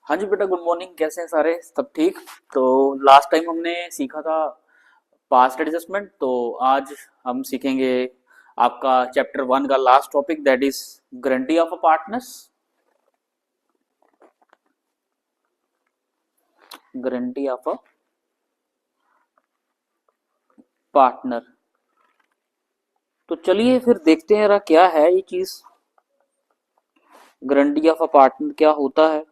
हाँ जी बेटा, good morning. कैसे हैं सारे? सब ठीक? तो लास्ट टाइम हमने सीखा था पास्ट एडजस्टमेंट, तो आज हम सीखेंगे आपका चैप्टर 1 का last topic, that is guarantee of a partners. Guarantee of a partner. तो चलिए फिर देखते हैं जरा क्या है ये चीज, गारंटी ऑफ अ पार्टनर क्या होता है।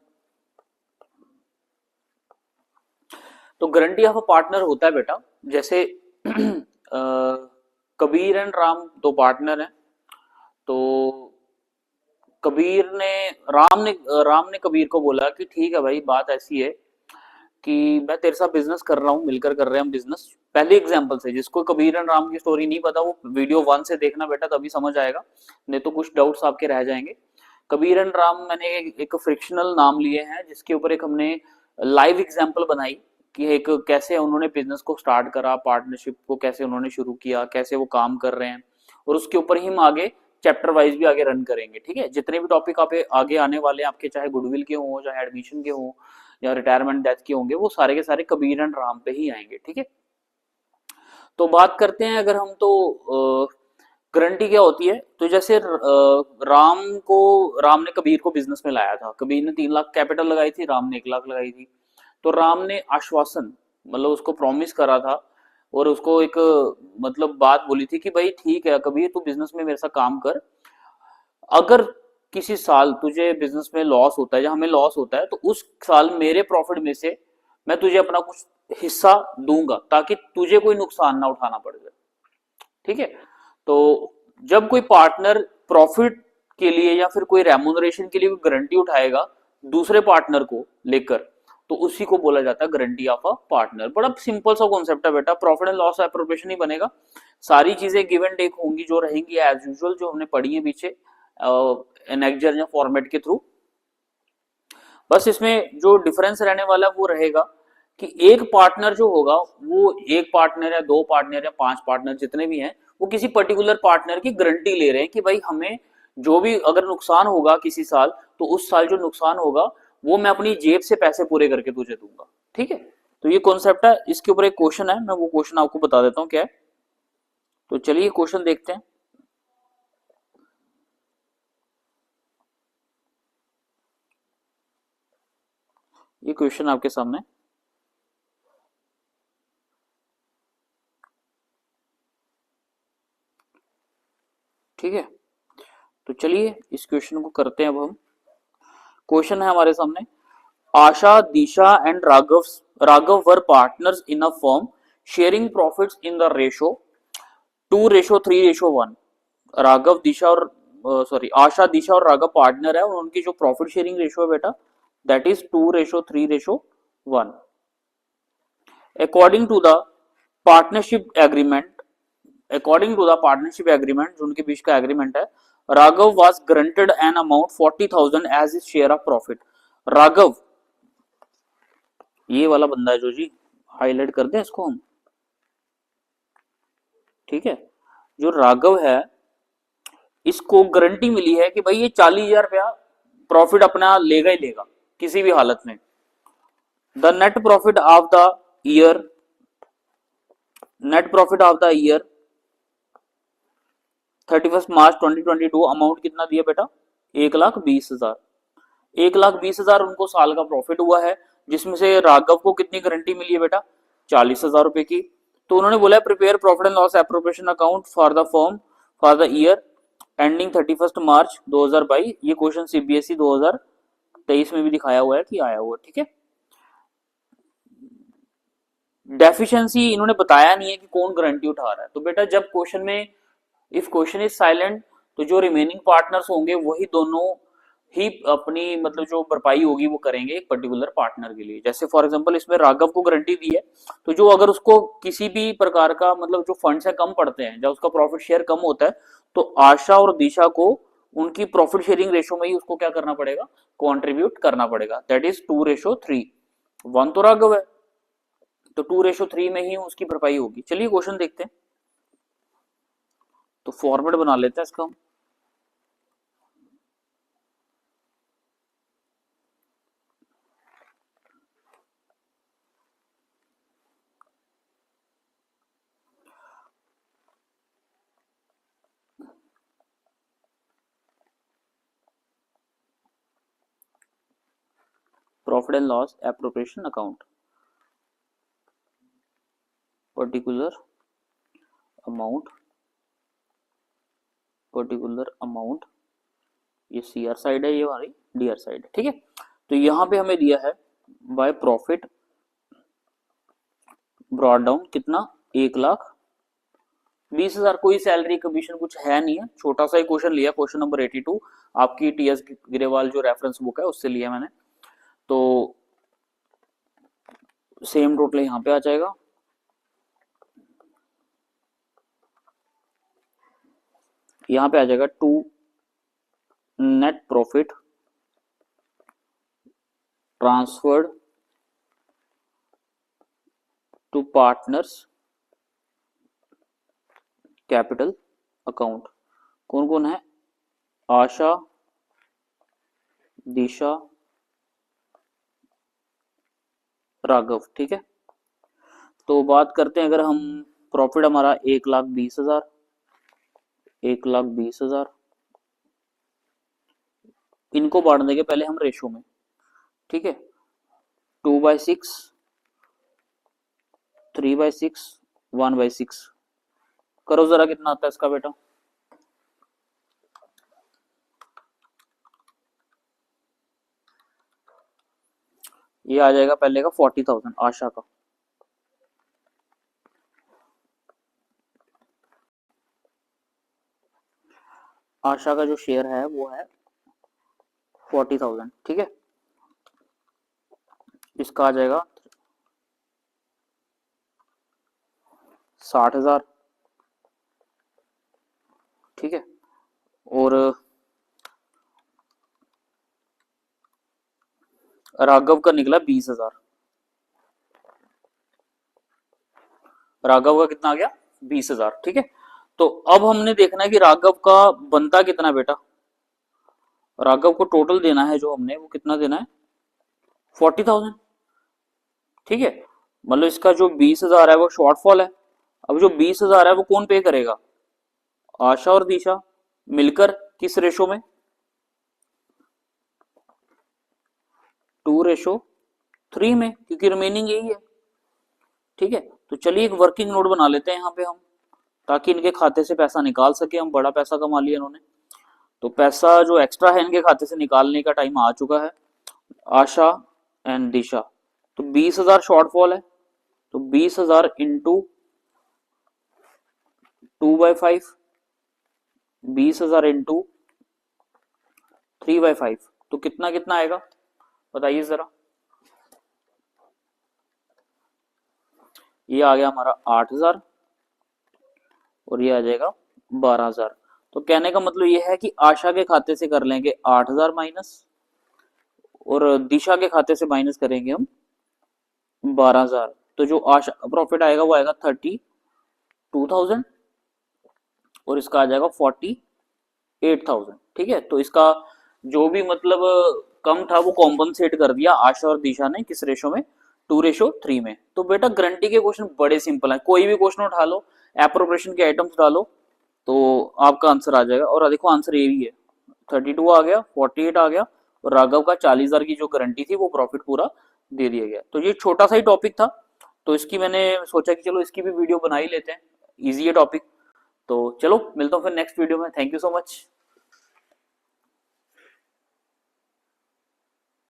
तो गारंटी ऑफ अ पार्टनर होता है बेटा, जैसे कबीर एंड राम दो पार्टनर हैं। तो कबीर ने राम ने कबीर को बोला कि ठीक है भाई, बात ऐसी है कि मैं तेरे साथ बिजनेस कर रहा हूँ, मिलकर कर रहे हैं हम बिजनेस। पहले एग्जांपल से, जिसको कबीर एंड राम की स्टोरी नहीं पता वो वीडियो 1 से देखना बेटा, तभी समझ आएगा, नहीं तो कुछ डाउट्स आपके रह जाएंगे। कबीर एंड राम मैंने एक फ्रिक्शनल नाम लिए हैं, जिसके ऊपर एक हमने लाइव एग्जांपल बनाई कि एक कैसे उन्होंने बिजनेस को स्टार्ट करा, पार्टनरशिप को कैसे उन्होंने शुरू किया, कैसे वो काम कर रहे हैं, और उसके ऊपर ही हम आगे चैप्टर वाइज भी आगे रन करेंगे। ठीक है, जितने भी टॉपिक आप आगे आने वाले हैं आपके, चाहे गुडविल के हों, चाहे एडमिशन के हों, या रिटायरमेंट डेथ के होंगे, वो सारे के सारे कबीर एंड राम पे ही आएंगे। ठीक है, तो बात करते हैं अगर हम, तो गारंटी क्या होती है। तो जैसे राम ने कबीर को बिजनेस में लाया था। कबीर ने 3 लाख कैपिटल लगाई थी, राम ने 1 लाख लगाई थी। तो राम ने आश्वासन, मतलब उसको प्रॉमिस करा था, और उसको एक मतलब बात बोली थी कि भाई ठीक है कबीर, तू बिजनेस में मेरे साथ काम कर। अगर किसी साल तुझे बिजनेस में लॉस होता है या हमें लॉस होता है, तो उस साल मेरे प्रॉफिट में से मैं तुझे अपना कुछ हिस्सा दूंगा, ताकि तुझे कोई नुकसान ना उठाना पड़ जाए। ठीक है, तो जब कोई पार्टनर प्रॉफिट के लिए या फिर कोई रेम्यूनरेशन के लिए कोई गारंटी उठाएगा दूसरे पार्टनर को लेकर, तो उसी को बोला जाता है गारंटी ऑफ अ पार्टनर। बड़ा सिंपल सा कॉन्सेप्ट है बेटा, प्रॉफिट एंड लॉस एप्रोप्रिएशन ही बनेगा, सारी चीजें गिव एंड टेक होंगी जो रहेंगी एज यूजुअल, जो हमने पढ़ी है पीछे एनेक्जर या फॉर्मेट के थ्रू। बस इसमें जो डिफरेंस रहने वाला है वो रहेगा कि एक पार्टनर जो होगा, वो एक पार्टनर या 2 पार्टनर या 5 पार्टनर जितने भी हैं, वो किसी पर्टिकुलर पार्टनर की गारंटी ले रहे हैं कि भाई हमें जो भी अगर नुकसान होगा किसी साल, तो उस साल जो नुकसान होगा वो मैं अपनी जेब से पैसे पूरे करके तुझे दूंगा। ठीक है, तो ये कॉन्सेप्ट है। इसके ऊपर एक क्वेश्चन है, मैं वो क्वेश्चन आपको बता देता हूँ क्या है। तो चलिए क्वेश्चन देखते हैं। ये क्वेश्चन आपके सामने, ठीक है। तो चलिए इस क्वेश्चन को करते हैं अब हम। क्वेश्चन है हमारे सामने, Asha, Disha and Raghav were partners in a firm sharing profits in the ratio 2:3:1। Raghav, Disha और सॉरी आशा, दिशा और राघव पार्टनर है, और उनकी जो प्रॉफिट शेयरिंग रेशो है बेटा, that is 2:3:1। According to the partnership agreement, according to the partnership agreement, जो उनके बीच का एग्रीमेंट है, Raghav was granted an amount 40,000 as is share of profit. Raghav, ये वाला बंदा है जो जी, हाईलाइट कर दें इसको हम। ठीक है, जो राघव है, इसको गारंटी मिली है कि भाई ये 40,000 रुपया प्रॉफिट अपना लेगा ही लेगा किसी भी हालत में। The net profit of the year, net profit of the year 31 March 2022 amount कितना दिया बेटा? 1,20,000। 1,20,000 उनको साल का प्रॉफिट हुआ है, जिसमें से राघव को कितनी गारंटी मिली है बेटा? 40,000 रुपए की। तो उन्होंने बोला prepare profit and loss appropriation account for the firm for the year ending 31 मार्च 2022। ये क्वेश्चन सीबीएसई 2023 में भी दिखाया हुआ है कि आया हुआ। ठीक है, डेफिशिएंसी इन्होंने बताया नहीं है कि कौन गारंटी उठा रहा है। तो बेटा जब क्वेश्चन में इफ क्वेश्चन इज साइलेंट, तो जो रिमेनिंग पार्टनर्स होंगे वही दोनों ही अपनी मतलब जो भरपाई होगी वो करेंगे एक पर्टिकुलर पार्टनर के लिए। जैसे फॉर एग्जांपल इसमें राघव को गारंटी दी है, तो जो अगर उसको किसी भी प्रकार का मतलब जो फंड्स है कम पड़ते हैं, जब उसका प्रॉफिट शेयर कम होता है, तो आशा और दिशा को उनकी प्रॉफिट शेयरिंग रेशो में ही उसको क्या करना पड़ेगा? कॉन्ट्रीब्यूट करना पड़ेगा। That is 2:3। 1 तो राघव है, तो 2:3 में ही उसकी भरपाई होगी। चलिए क्वेश्चन देखते हैं। तो फॉर्मेट बना लेते हैं इसका हम। Profit and loss appropriation account, particular amount, particular amount, ये सी आर साइड है, ये हमारी डी आर साइड है, ठीक है। तो यहाँ पे हमें दिया है बाय प्रॉफिट ब्रॉड डाउन कितना, 1,20,000। कोई सैलरी कमीशन कुछ है नहीं है, छोटा सा ही क्वेश्चन लिया, क्वेश्चन नंबर 82 आपकी टीएस ग्रेवाल जो रेफरेंस बुक है उससे लिया मैंने। तो सेम टोटल यहाँ पे आ जाएगा, यहाँ पे आ जाएगा to net profit transferred to partners capital account. कौन कौन है, आशा, दिशा, राघव, ठीक है। तो बात करते हैं, अगर हम प्रॉफिट हमारा 1,20,000, 1,20,000, इनको बांट देंगे पहले हम रेशो में, ठीक है। 2/6, 3/6, 1/6, करो जरा कितना आता है इसका बेटा। ये आ जाएगा पहले का 40,000 आशा का, आशा का जो शेयर है वो है 40,000, ठीक है। इसका आ जाएगा 60,000, ठीक है। और राघव का निकला 20,000, राघव का कितना आ गया 20,000, ठीक है। तो अब हमने देखना है कि राघव का बनता कितना बेटा, राघव को टोटल देना है जो हमने, वो कितना देना है 40,000, ठीक है। मतलब इसका जो 20,000 है वो शॉर्टफॉल है। अब जो 20,000 है वो कौन पे करेगा, आशा और दिशा मिलकर, किस रेशो में, 2:3 में, क्योंकि रिमेनिंग यही है, ठीक है। तो चलिए एक वर्किंग नोट बना लेते हैं यहाँ पे हम, ताकि इनके खाते से पैसा निकाल सके हम, बड़ा पैसा कमा लिया इन्होंने। तो पैसा जो एक्स्ट्रा है इनके खाते से निकालने का टाइम आ चुका है, आशा एंड दिशा। तो 20,000 शॉर्टफॉल है, तो 20,000 इंटू 2/5, 20,000 इंटू 3/5, तो कितना कितना आएगा बताइए जरा। ये आ गया हमारा 8,000 और ये आ जाएगा 12,000। तो कहने का मतलब ये है कि आशा के खाते से कर लेंगे 8,000 माइनस, और दिशा के खाते से माइनस करेंगे हम 12,000। तो जो आशा प्रॉफिट आएगा वो आएगा 32,000 और इसका आ जाएगा 48,000, ठीक है। तो इसका जो भी मतलब कम था वो कॉम्पनसेट कर दिया आशा और दिशा ने, किस रेशो में, 2:3 में। तो बेटा गारंटी के क्वेश्चन बड़े सिंपल है, कोई भी क्वेश्चन उठा लो, एप्रोप्रिएशन के आइटम्स डालो तो आपका आंसर आ जाएगा। और देखो आंसर ये भी है, 32 आ गया, 48 आ गया, और राघव का 40,000 की जो गारंटी थी वो प्रॉफिट पूरा दे दिया गया। तो ये छोटा सा ही टॉपिक था, तो इसकी मैंने सोचा कि चलो इसकी भी वीडियो बना ही लेते हैं, इजी है टॉपिक। तो चलो मिलता हूँ फिर नेक्स्ट वीडियो में, थैंक यू सो मच।